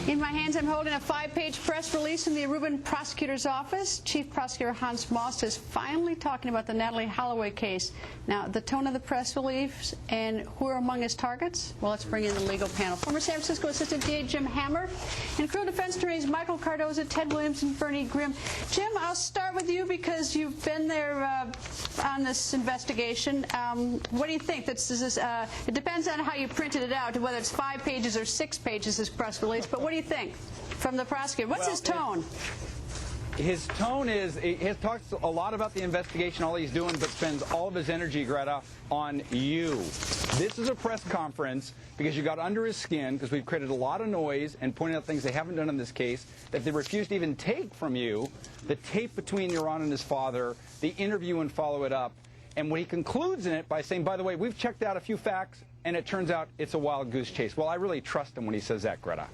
In my hands, I'm holding a 5-page press release from the Aruba prosecutor's office. Chief Prosecutor Hans Most is finally talking about the Natalie Holloway case. Now, the tone of the press release and who are among his targets? Well, let's bring in the legal panel. Former San Francisco Assistant DA Jim Hammer and criminal defense attorneys Michael Cardoza, Ted Williams, and Bernie Grimm. Jim, I'll start with you because you've been there on this investigation. What do you think? It depends on how you printed it out, whether it's 5 pages or 6 pages, this press release. But what do you think from the prosecutor? What's his tone? His tone is, he talks a lot about the investigation, all he's doing, but spends all of his energy, Greta, on you. This is a press conference because you got under his skin, because we've created a lot of noise and pointed out things they haven't done in this case that they refused to even take from you, the tape between Yaron and his father, the interview and follow it up. And when he concludes in it by saying, by the way, we've checked out a few facts, and it turns out it's a wild goose chase. Well, I really trust him when he says that, Greta.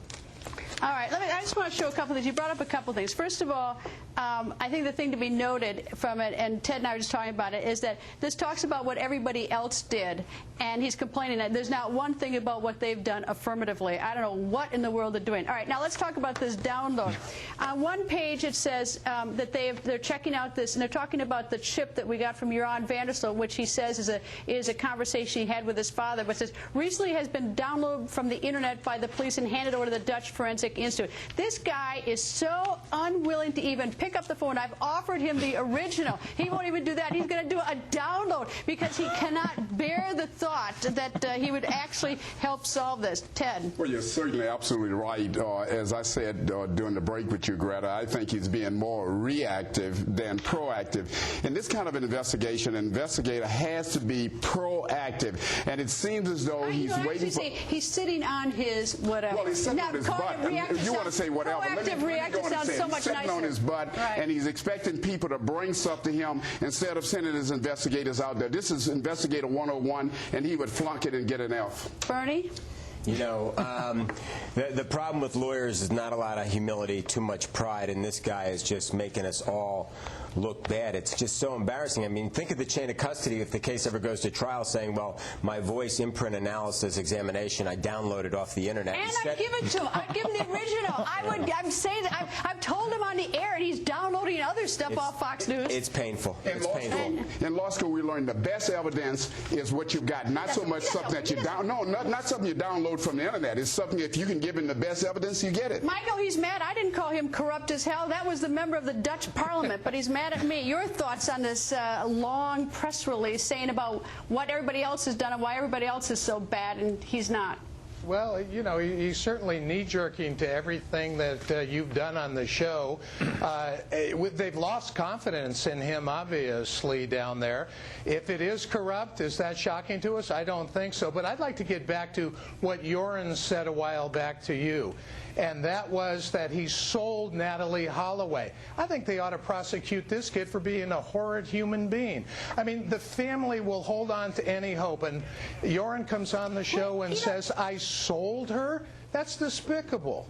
All right, I just want to show a couple things. You brought up a couple things. First of all, I think the thing to be noted from it, and Ted and I were just talking about it, is that this talks about what everybody else did, and he's complaining that there's not one thing about what they've done affirmatively. I don't know what in the world they're doing. All right, now let's talk about this download. On one page it says that they're checking out this, and they're talking about the chip that we got from Yaron Vandersloot, which he says is a conversation he had with his father, but says recently has been downloaded from the internet by the police and handed over to the Dutch Forensic Institute. This guy is so unwilling to even pick up the phone. I've offered him the original. He won't even do that. He's going to do a download because he cannot bear the thought that he would actually help solve this. Ted? Well, you're certainly absolutely right. As I said during the break with you, Greta, I think he's being more reactive than proactive. In this kind of an investigation, an investigator has to be proactive. And it seems as though he's waiting for... He's sitting on his whatever. Well, he's sitting on his butt. You want to say whatever. Proactive, reactive sounds so much nicer. He's sitting on his butt, right, and he's expecting people to bring stuff to him instead of sending his investigators out there. This is Investigator 101, and he would flunk it and get an F. Bernie? You know, the problem with lawyers is not a lot of humility, too much pride, and this guy is just making us all look bad. It's just so embarrassing. I mean, think of the chain of custody if the case ever goes to trial saying, well, my voice imprint analysis examination, I downloaded off the internet. And I give it to him. I give him the original. I'm saying that I've told him on the air, and he's downloading other stuff off Fox News. It's painful. In law school, we learned the best evidence is what you've got, not so much something that you not something you download from the internet. It's something if you can give him the best evidence, you get it. Michael, he's mad. I didn't call him corrupt as hell. That was the member of the Dutch Parliament, but he's mad at me. Your thoughts on this long press release saying about what everybody else has done and why everybody else is so bad and he's not? Well, you know, he's certainly knee-jerking to everything that you've done on the show. They've lost confidence in him, obviously, down there. If it is corrupt, is that shocking to us? I don't think so. But I'd like to get back to what Yaron said a while back to you, and that was that he sold Natalie Holloway. I think they ought to prosecute this kid for being a horrid human being. I mean, the family will hold on to any hope, and Yaron comes on the show and says, I sold her? That's despicable.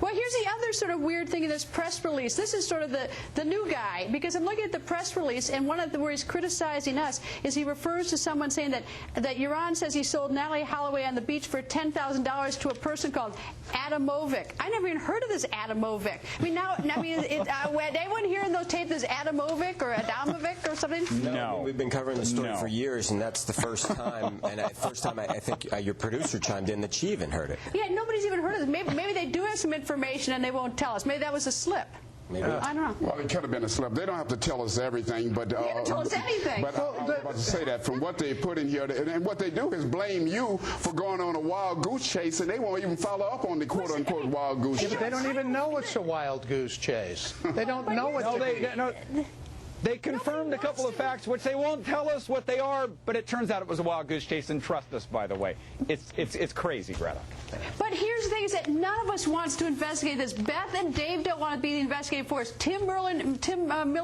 Well, here's the other sort of weird thing in this press release. This is sort of the new guy, because I'm looking at the press release, and one of the where he's criticizing us is he refers to someone saying that Yaron says he sold Natalie Holloway on the beach for $10,000 to a person called Adamovic. I never even heard of this Adamovic. I mean, anyone here in those tapes is Adamovic or Adamovic or something? No. We've been covering the story for years, and that's the first time. And first time I think your producer chimed in that she even heard it. Yeah, nobody's even heard of this. Maybe they do have some information and they won't tell us. Maybe that was a slip. Maybe. I don't know. Well, it could have been a slip. They don't have to tell us everything, but they haven't told us anything. But I was about to say that from what they put in here, and what they do is blame you for going on a wild goose chase, and they won't even follow up on the quote-unquote wild goose chase. But they don't even know it's a wild goose chase. They don't know what They confirmed a couple of facts, which they won't tell us what they are, but it turns out it was a wild goose chase, and trust us, by the way. It's crazy, Greta. But here's the thing is that none of us wants to investigate this. Beth and Dave don't want to be the investigative force. Tim Miller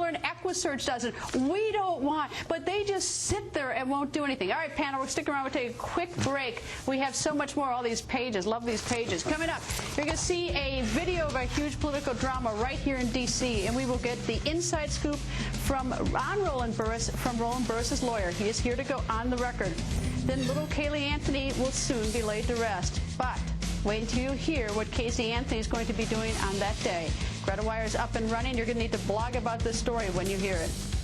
and Equisearch doesn't. We don't want. But they just sit there and won't do anything. All right, panel, we'll stick around. We'll take a quick break. We have so much more, all these pages. Love these pages. Coming up, you're going to see a video of a huge political drama right here in D.C., and we will get the inside scoop from Roland Burris's lawyer. He is here to go on the record. Then little Kaylee Anthony will soon be laid to rest. But Wait until you hear what Casey Anthony is going to be doing on that day. Greta Wire is up and running. You're going to need to blog about this story when you hear it.